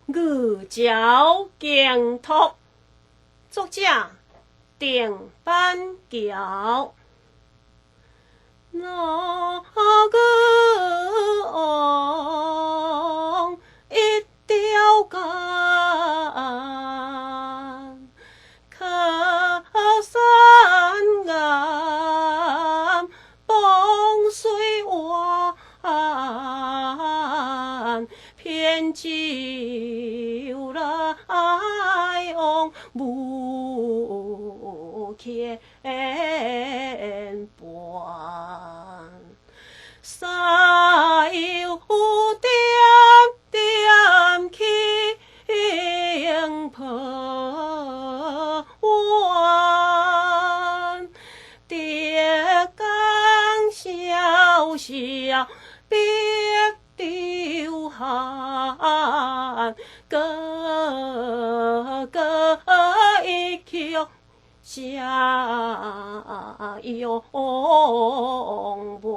寓教敬托，作者丁板桥。那个一条杆，靠山岩，傍水湾，偏就来往不牵绊。西有点点轻破弯，蝶江小小别丢寒，个个一口下永伴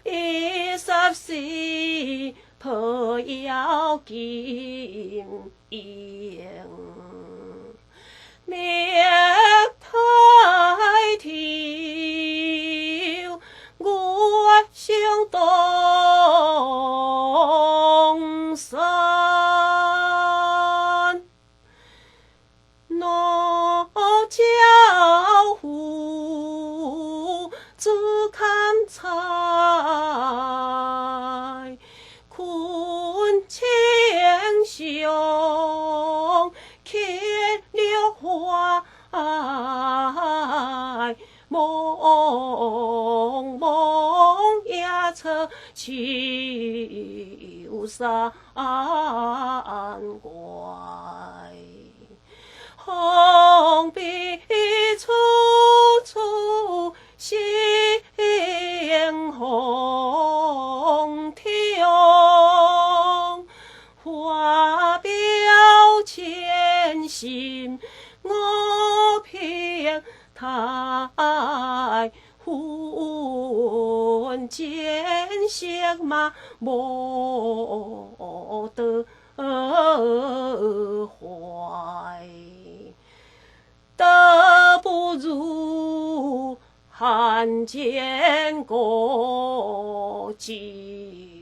，24破妖金英，灭抬头，我向东山。那家户只看菜，困前胸牵了花，蒙蒙夜车秋山怪。红笔处处鲜红条，花表千心我偏太婚间相马莫得怀，得不如汉奸国计。